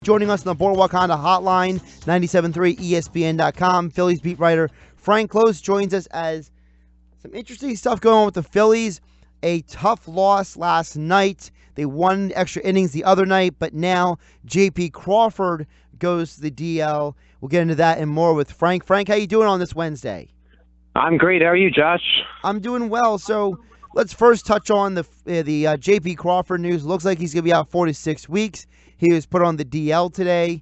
Joining us on the Boardwalk Honda Hotline, 97.3 ESPN.com, Phillies beat writer Frank Klose joins us as some interesting stuff going on with the Phillies. A tough loss last night. They won extra innings the other night, but now JP Crawford goes to the DL. We'll get into that and more with Frank. Frank, how you doing on this Wednesday? I'm great. How are you, Josh? I'm doing well. So let's first touch on the JP Crawford news. Looks like he's going to be out 4 to 6 weeks. He was put on the DL today.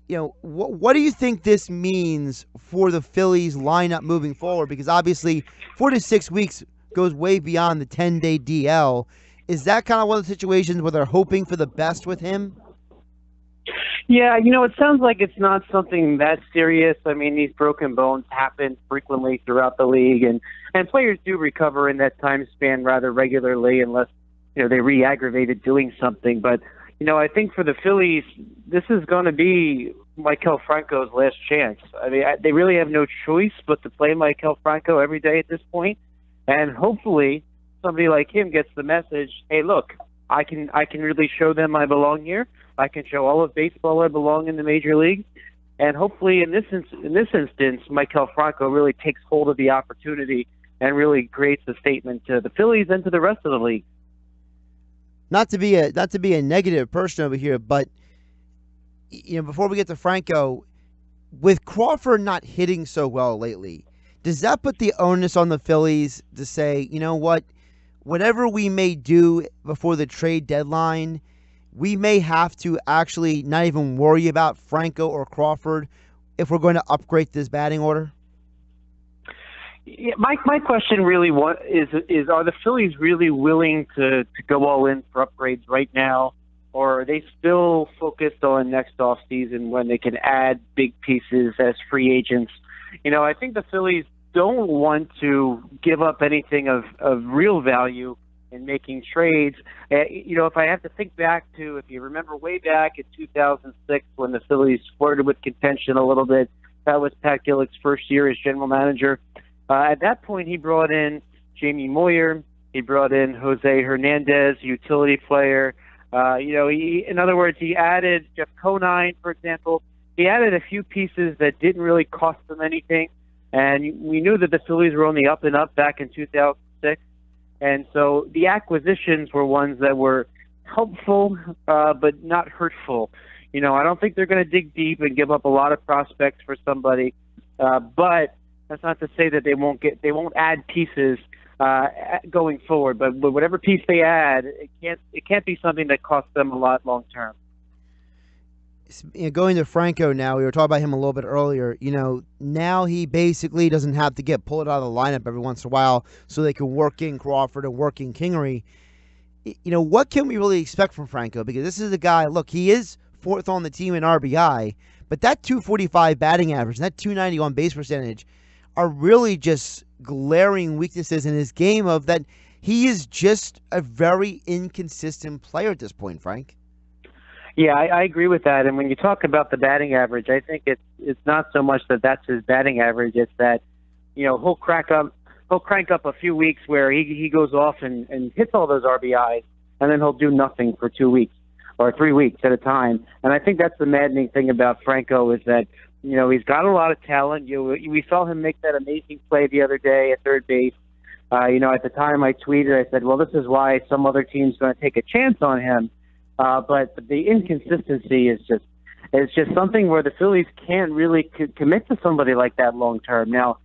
You know, what do you think this means for the Phillies lineup moving forward? Because obviously 4 to 6 weeks goes way beyond the 10-day DL. Is that kind of one of the situations where they're hoping for the best with him? Yeah, it sounds like it's not something that serious. I mean, these broken bones happen frequently throughout the league, and players do recover in that time span rather regularly unless, they re-aggravated doing something. But, I think for the Phillies, this is going to be Maikel Franco's last chance. I mean, they really have no choice but to play Maikel Franco every day at this point. And hopefully somebody like him gets the message, hey, look, I can really show them I belong here. I can show all of baseball I belong in the major league. And hopefully in this instance, Maikel Franco really takes hold of the opportunity and really creates a statement to the Phillies and to the rest of the league. Not to be a negative person over here, but before we get to Franco, with Crawford not hitting so well lately, does that put the onus on the Phillies to say, you know what, whatever we may do before the trade deadline, we may have to actually not even worry about Franco or Crawford if we're going to upgrade this batting order? Yeah, my question really is are the Phillies really willing to go all in for upgrades right now, or are they still focused on next offseason when they can add big pieces as free agents? I think the Phillies don't want to give up anything of real value in making trades. If I have to think back to, if you remember way back in 2006 when the Phillies flirted with contention a little bit, that was Pat Gillick's first year as general manager. At that point, he brought in Jamie Moyer. He brought in Jose Hernandez, utility player. In other words, he added Jeff Conine, for example. He added a few pieces that didn't really cost them anything. And we knew that the Phillies were on the up and up back in 2006. And so the acquisitions were ones that were helpful, but not hurtful. I don't think they're going to dig deep and give up a lot of prospects for somebody. But that's not to say that they won't add pieces going forward. But whatever piece they add, it can't be something that costs them a lot long term. Going to Franco now, we were talking about him a little bit earlier. Now he basically doesn't have to get pulled out of the lineup every once in a while so they can work in Crawford and work in Kingery. What can we really expect from Franco? Because this is a guy, look, he is fourth on the team in RBI, but that 245 batting average and that 290 on base percentage are really just glaring weaknesses in his game of that he is just a very inconsistent player at this point, Frank. Yeah, I agree with that. And when you talk about the batting average, I think it's not so much that that's his batting average. It's that, he'll crank up a few weeks where he goes off and hits all those RBIs, and then he'll do nothing for 2 weeks or 3 weeks at a time. And I think that's the maddening thing about Franco is that, he's got a lot of talent. We saw him make that amazing play the other day at third base. At the time I tweeted, I said, well, this is why some other team's going to take a chance on him. But the inconsistency is just something where the Phillies can't really commit to somebody like that long term. Now,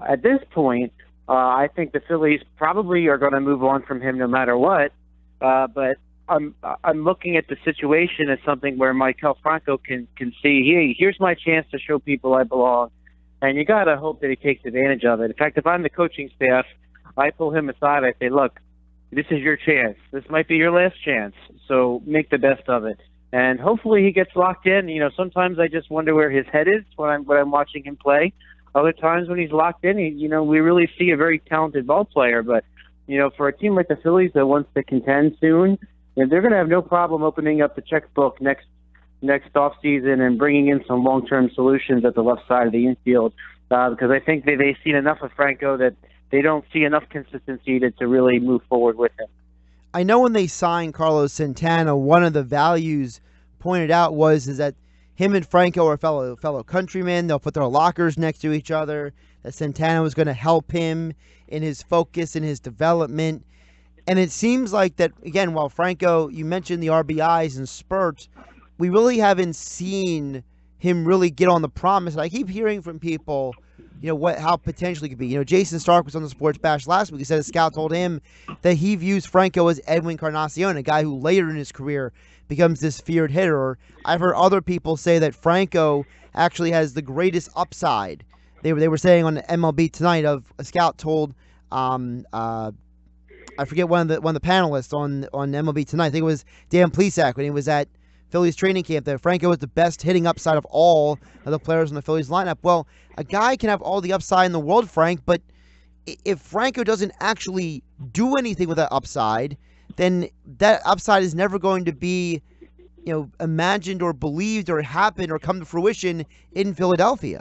at this point, I think the Phillies probably are going to move on from him no matter what. But I'm looking at the situation as something where Maikel Franco can see, hey, here's my chance to show people I belong, and you got to hope that he takes advantage of it. In fact, if I'm the coaching staff, I pull him aside. I say, look, this is your chance. This might be your last chance, so make the best of it. And hopefully he gets locked in. Sometimes I just wonder where his head is when I'm watching him play. Other times when he's locked in, we really see a very talented ball player. But, for a team like the Phillies that wants to contend soon, they're going to have no problem opening up the checkbook next offseason and bringing in some long-term solutions at the left side of the infield because I think they've seen enough of Franco that they don't see enough consistency to really move forward with him. I know when they signed Carlos Santana, one of the values pointed out is that him and Franco are fellow countrymen. They'll put their lockers next to each other. That Santana was going to help him in his focus, in his development. And it seems like that, again, while Franco, you mentioned the RBIs and spurts, we really haven't seen him really get on the promise. And I keep hearing from people, how potentially could be. Jason Stark was on the Sports Bash last week. He said a scout told him that he views Franco as Edwin Encarnacion, a guy who later in his career becomes this feared hitter. I've heard other people say that Franco actually has the greatest upside. They were saying on MLB Tonight of a scout told I forget one of the panelists on MLB Tonight. I think it was Dan Plesac when he was at Phillies training camp, that Franco was the best hitting upside of all of the players in the Phillies lineup. Well, a guy can have all the upside in the world, Frank, but if Franco doesn't actually do anything with that upside, then that upside is never going to be, imagined or believed or happen or come to fruition in Philadelphia.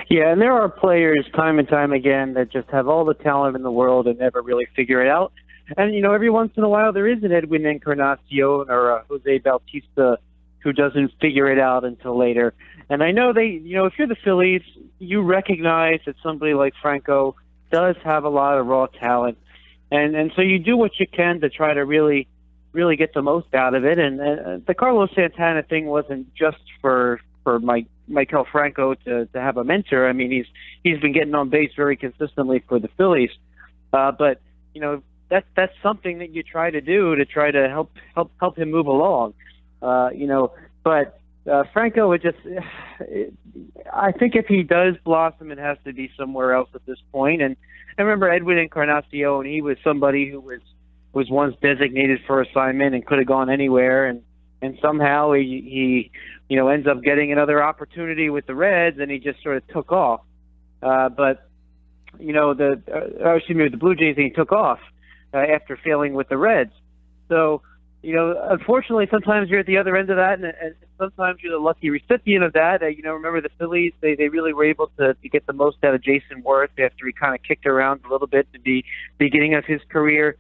Yeah, and there are players time and time again that just have all the talent in the world and never really figure it out. And, every once in a while there is an Edwin Encarnacion or a Jose Bautista who doesn't figure it out until later. And I know if you're the Phillies, you recognize that somebody like Franco does have a lot of raw talent. And so you do what you can to try to really get the most out of it. And the Carlos Santana thing wasn't just for Maikel Franco to have a mentor. I mean, he's been getting on base very consistently for the Phillies. But, that's something that you try to do to try to help him move along. But Franco would I think if he does blossom, it has to be somewhere else at this point. And I remember Edwin Encarnacion, he was somebody who was once designated for assignment and could have gone anywhere. And somehow he ends up getting another opportunity with the Reds, and he just sort of took off. But with the Blue Jays, he took off after failing with the Reds. So, unfortunately, sometimes you're at the other end of that, and sometimes you're the lucky recipient of that. Remember the Phillies, they really were able to get the most out of Jason Worth after he kind of kicked around a little bit at the beginning of his career.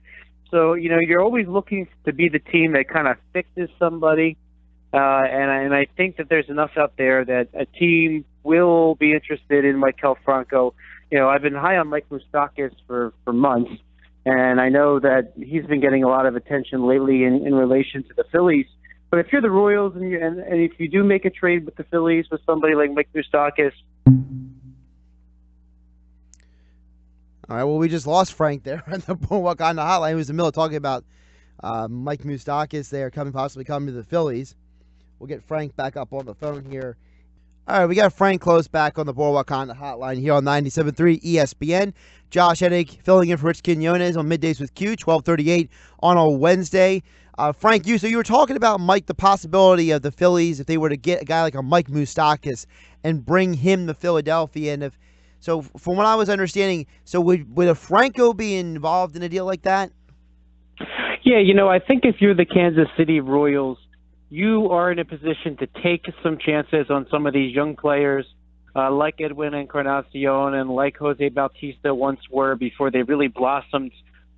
So, you're always looking to be the team that kind of fixes somebody. And I think that there's enough out there that a team will be interested in Maikel Franco. I've been high on Mike Moustakas for months, and I know that he's been getting a lot of attention lately in relation to the Phillies. But if you're the Royals and if you do make a trade with the Phillies with somebody like Mike Moustakas. All right, well, we just lost Frank there on the Boardwalk on the hotline. He was in the middle of talking about Mike Moustakas there possibly coming to the Phillies. We'll get Frank back up on the phone here. All right, we got Frank Klose back on the Boardwalk on the hotline here on 97.3 ESPN. Josh Hennig filling in for Rich Quinones on Middays with Q, 12:38 on a Wednesday. Frank, so you were talking about Mike, the possibility of the Phillies if they were to get a guy like a Mike Moustakas and bring him to Philadelphia. And so from what I was understanding, so would a Franco be involved in a deal like that? Yeah, I think if you're the Kansas City Royals, you are in a position to take some chances on some of these young players like Edwin Encarnacion and like Jose Bautista once were before they really blossomed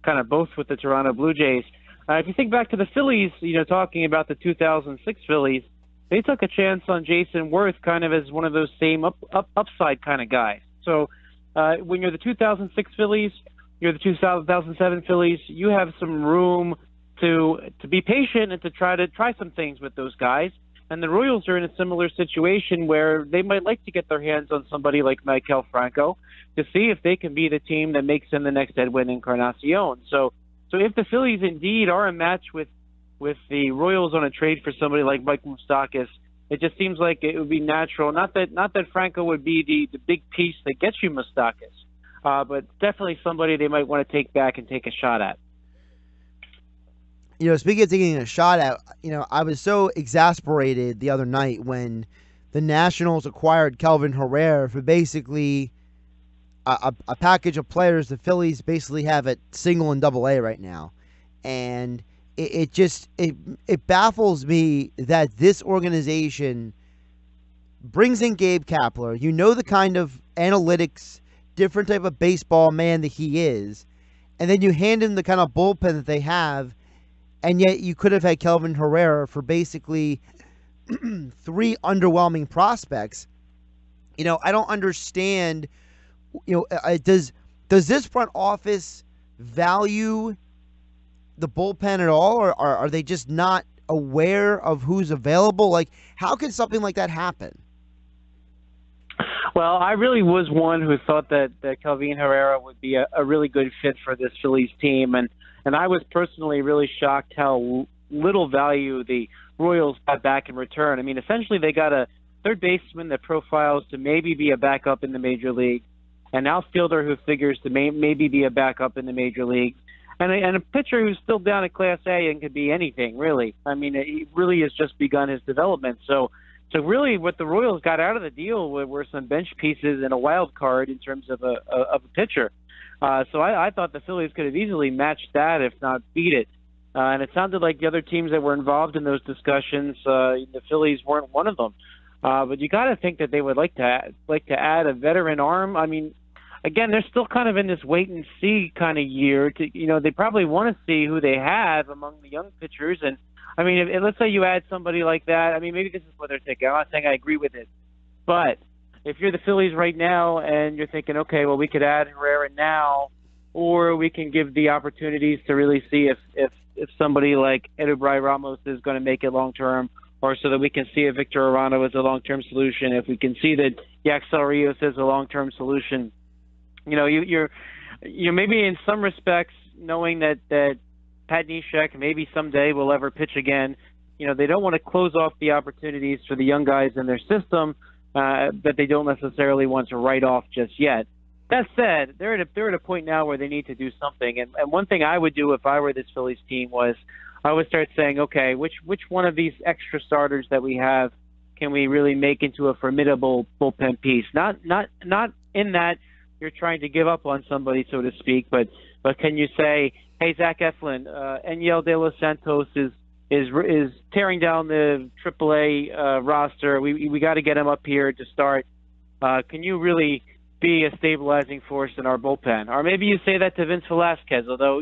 kind of both with the Toronto Blue Jays. If you think back to the Phillies, talking about the 2006 Phillies, they took a chance on Jason Worth kind of as one of those same upside kind of guys. So when you're the 2006 Phillies, you're the 2007 Phillies, you have some room to be patient and to try some things with those guys. And the Royals are in a similar situation where they might like to get their hands on somebody like Maikel Franco to see if they can be the team that makes him the next Edwin Encarnacion. So if the Phillies indeed are a match with the Royals on a trade for somebody like Mike Moustakas, it just seems like it would be natural. Not that Franco would be the big piece that gets you Moustakas, but definitely somebody they might want to take back and take a shot at. Speaking of taking a shot at, I was so exasperated the other night when the Nationals acquired Kelvin Herrera for basically a package of players the Phillies basically have at single and double A right now. And it baffles me that this organization brings in Gabe Kapler. The kind of analytics, different type of baseball man that he is. And then you hand him the kind of bullpen that they have. and yet you could have had Kelvin Herrera for basically three underwhelming prospects. I don't understand. Does this front office value the bullpen at all, or are they just not aware of who's available? Like, how can something like that happen? Well, I really was one who thought that Kelvin Herrera would be a really good fit for this Phillies team, and I was personally really shocked how little value the Royals got back in return. I mean, essentially they got a third baseman that profiles to maybe be a backup in the major league, an outfielder who figures to maybe be a backup in the major league, and a pitcher who's still down at Class A and could be anything, really. I mean, he really has just begun his development. So really what the Royals got out of the deal were some bench pieces and a wild card in terms of a pitcher. So I thought the Phillies could have easily matched that, if not beat it. And it sounded like the other teams that were involved in those discussions, the Phillies weren't one of them. But you got to think that they would like to add a veteran arm. I mean, again, they're still kind of in this wait and see kind of year. They probably want to see who they have among the young pitchers. And I mean, if let's say you add somebody like that. I mean, maybe this is what they're thinking. I'm not saying I agree with it, but if you're the Phillies right now and you're thinking, okay, well, we could add Herrera now, or we can give the opportunities to really see if somebody like Odubel Ramos is going to make it long term, or so that we can see if Victor Arano is a long term solution. If we can see that Yaxel Rios is a long term solution, you're maybe in some respects knowing that Pat Neshek maybe someday will ever pitch again. They don't want to close off the opportunities for the young guys in their system that they don't necessarily want to write off just yet. That said, they're at a point now where they need to do something. And one thing I would do if I were this Phillies team was I would start saying, okay, which one of these extra starters that we have can we really make into a formidable bullpen piece? Not in that you're trying to give up on somebody, so to speak, but can you say, hey, Zach Eflin, Enyel De Los Santos is tearing down the AAA roster. We got to get him up here to start. Can you really be a stabilizing force in our bullpen? Or maybe you say that to Vince Velasquez, although,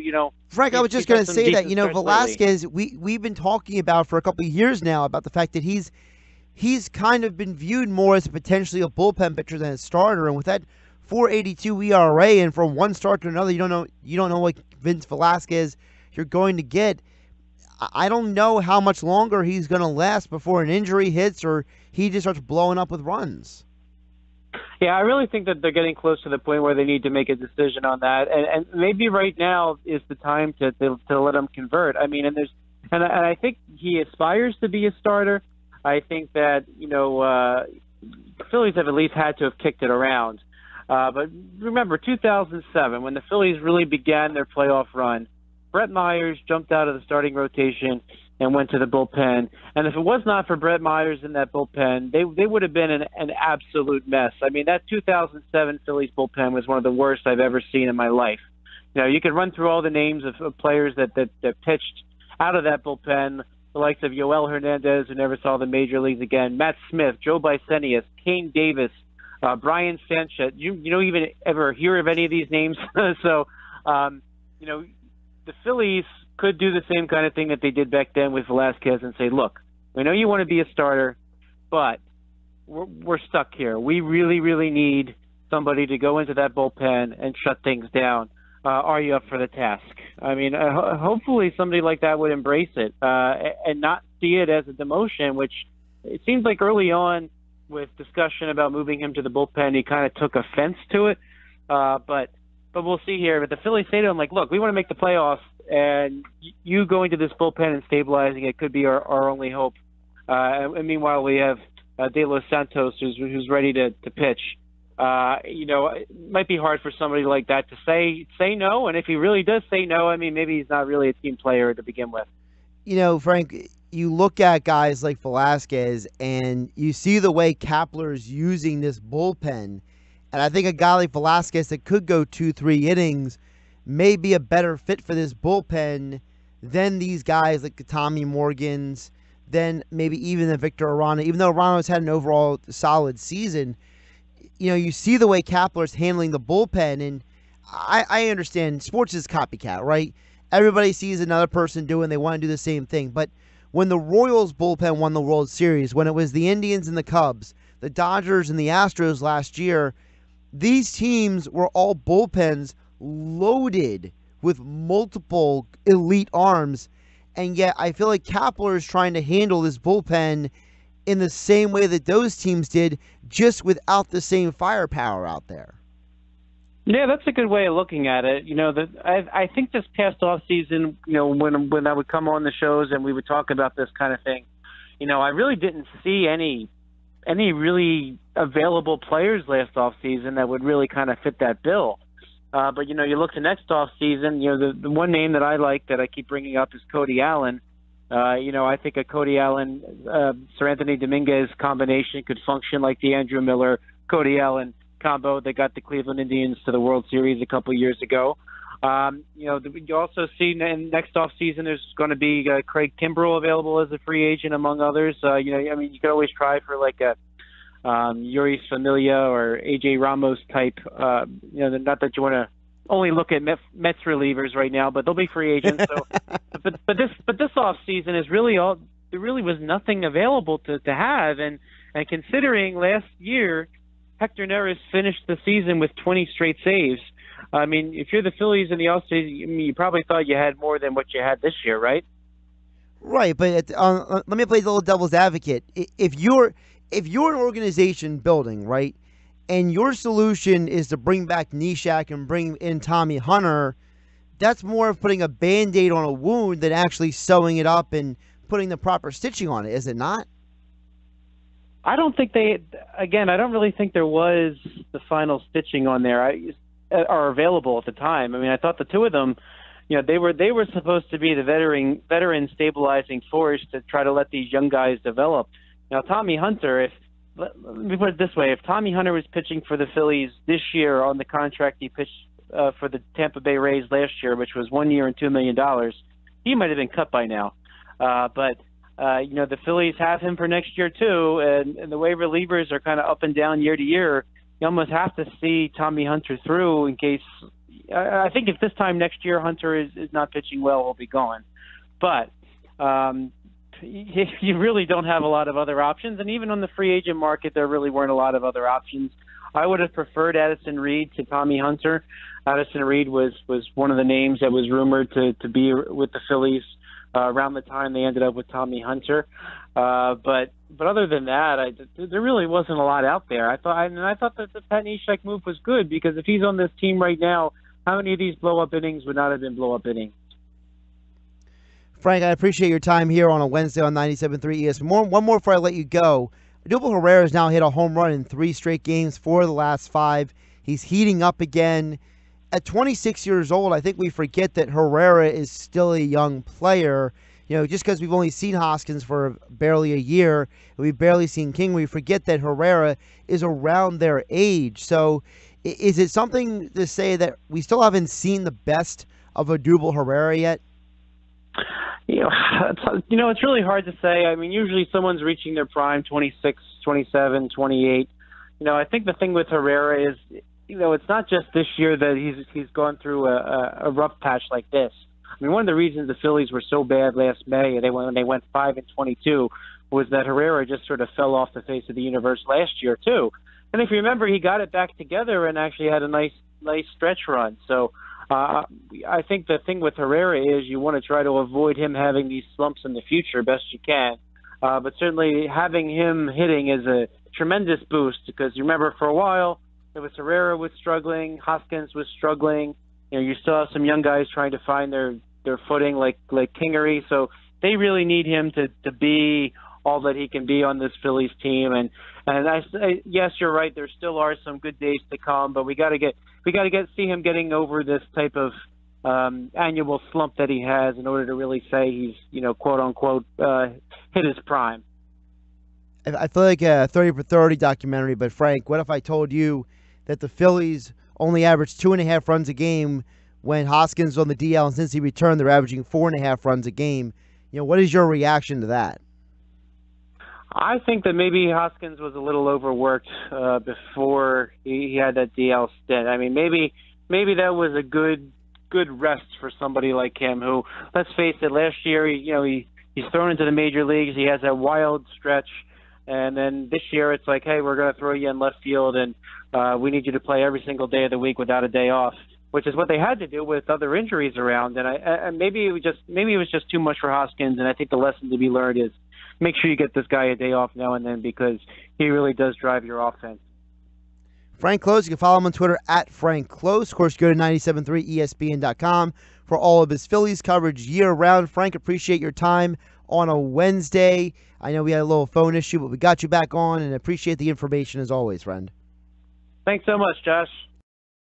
Frank, I was just going to say that, Velasquez, we've been talking about for a couple of years now about the fact that he's kind of been viewed more as potentially a bullpen pitcher than a starter, and with that 4.82 ERA, and from one start to another, you don't know what Vince Velasquez you're going to get. I don't know how much longer he's going to last before an injury hits or he just starts blowing up with runs. Yeah, I really think that they're getting close to the point where they need to make a decision on that, and maybe right now is the time to let him convert. I mean, and I think he aspires to be a starter. I think that the Phillies have at least had to have kicked it around. But remember, 2007, when the Phillies really began their playoff run, Brett Myers jumped out of the starting rotation and went to the bullpen. And if it was not for Brett Myers in that bullpen, they would have been an absolute mess. I mean, that 2007 Phillies bullpen was one of the worst I've ever seen in my life. You could run through all the names of players that pitched out of that bullpen, the likes of Yoel Hernandez, who never saw the major leagues again, Matt Smith, Joe Bicenius, Kane Davis, Brian Sanchez. You don't even ever hear of any of these names. So, the Phillies could do the same kind of thing that they did back then with Velasquez and say, look, we know you want to be a starter, but we're stuck here. We really, really need somebody to go into that bullpen and shut things down. Are you up for the task? I mean, hopefully somebody like that would embrace it and not see it as a demotion, which it seems like early on with discussion about moving him to the bullpen, he kind of took offense to it. But we'll see here. But the Phillies say to him, like, look, we want to make the playoffs, and you going to this bullpen and stabilizing it could be our only hope. And meanwhile, we have De Los Santos, who's ready to pitch. It might be hard for somebody like that to say no, and if he really does say no, I mean, maybe he's not really a team player to begin with. Frank, you look at guys like Velasquez, and you see the way Kapler's using this bullpen, and I think a guy like Velasquez that could go 2-3 innings may be a better fit for this bullpen than these guys like the Tommy Morgans, than maybe even the Victor Arano, even though Arano's had an overall solid season. You see the way Kapler's handling the bullpen, and I understand sports is copycat, right? everybody sees another person doing, they want to do the same thing. But when the Royals bullpen won the World Series, when it was the Indians and the Cubs, the Dodgers and the Astros last year, these teams were all bullpens loaded with multiple elite arms. And yet I feel like Kapler is trying to handle this bullpen in the same way that those teams did, just without the same firepower out there. Yeah, that's a good way of looking at it. I think this past off season, when I would come on the shows and we would talk about this kind of thing, I really didn't see any really available players last off season that would really kind of fit that bill. But you look to next off season, the one name that I like that I keep bringing up is Cody Allen. I think a Cody Allen, Sir Anthony Dominguez combination could function like the Andrew Miller, Cody Allen combo that got the Cleveland Indians to the World Series a couple years ago. You also see in next off season there's going to be Craig Kimbrell available as a free agent, among others. You could always try for like a Yuri Familia or AJ Ramos type. Not that you want to only look at Mets relievers right now, but they'll be free agents. So, but this off season is really all. There really was nothing available to have, and considering last year Hector Neris finished the season with 20 straight saves. I mean, if you're the Phillies in the offseason, you probably thought you had more than what you had this year, right? Right, but let me play the little devil's advocate. If you're an organization building, right, and your solution is to bring back Neshek and bring in Tommy Hunter, that's more of putting a Band-Aid on a wound than actually sewing it up and putting the proper stitching on it, is it not? I don't really think there was the final stitching on there are available at the time. I mean, I thought the two of them, they were supposed to be the veteran stabilizing force to try to let these young guys develop. Now, Tommy Hunter, let me put it this way, if Tommy Hunter was pitching for the Phillies this year on the contract he pitched for the Tampa Bay Rays last year, which was 1 year and $2 million, he might have been cut by now. But the Phillies have him for next year too, and the way relievers are kind of up and down year to year, you almost have to see Tommy Hunter through in case. I think if this time next year Hunter is not pitching well, he'll be gone. But you really don't have a lot of other options, and even on the free agent market, there really weren't a lot of other options. I would have preferred Addison Reed to Tommy Hunter. Addison Reed was one of the names that was rumored to be with the Phillies around the time they ended up with Tommy Hunter. But other than that, there really wasn't a lot out there. I thought that the Pat Neshek move was good, because if he's on this team right now, how many of these blow-up innings would not have been blow-up innings? Frank, I appreciate your time here on a Wednesday on 97.3 ESPN. One more before I let you go. Odubel Herrera has now hit a home run in 3 straight games, 4 of the last 5. He's heating up again. At 26 years old, I think we forget that Herrera is still a young player. Just because we've only seen Hoskins for barely a year, and we've barely seen King, we forget that Herrera is around their age. So is it something to say that we still haven't seen the best of Odubel Herrera yet? It's really hard to say. I mean, usually someone's reaching their prime, 26, 27, 28. I think the thing with Herrera is, it's not just this year that he's gone through a rough patch like this. I mean, one of the reasons the Phillies were so bad last May, when they went 5-22, was that Herrera just sort of fell off the face of the universe last year too. And if you remember, he got it back together and actually had a nice stretch run. So I think the thing with Herrera is you want to try to avoid him having these slumps in the future best you can. But certainly having him hitting is a tremendous boost, because you remember for a while it was Herrera was struggling, Hoskins was struggling. You still have some young guys trying to find their footing like Kingery. So they really need him to be all that he can be on this Phillies team. And yes, you're right. There still are some good days to come, but we got to see him getting over this type of annual slump that he has in order to really say he's, quote unquote, hit his prime. I feel like a 30 for 30 documentary, but Frank, what if I told you that the Phillies only averaged 2.5 runs a game when Hoskins was on the DL, and since he returned, they're averaging 4.5 runs a game? What is your reaction to that? I think that maybe Hoskins was a little overworked before he had that DL stint. I mean, maybe that was a good good rest for somebody like him who, let's face it, last year, he's thrown into the major leagues. He has that wild stretch. And then this year it's like, hey, we're going to throw you in left field, and we need you to play every single day of the week without a day off, which is what they had to do with other injuries around. And maybe it was just too much for Hoskins. And I think the lesson to be learned is make sure you get this guy a day off now and then, because he really does drive your offense. Frank Klose, you can follow him on Twitter at Frank Klose. Of course, go to 973ESPN.com for all of his Phillies coverage year-round. Frank, appreciate your time on a Wednesday. I know we had a little phone issue, but we got you back on, and appreciate the information as always, friend. Thanks so much, Josh.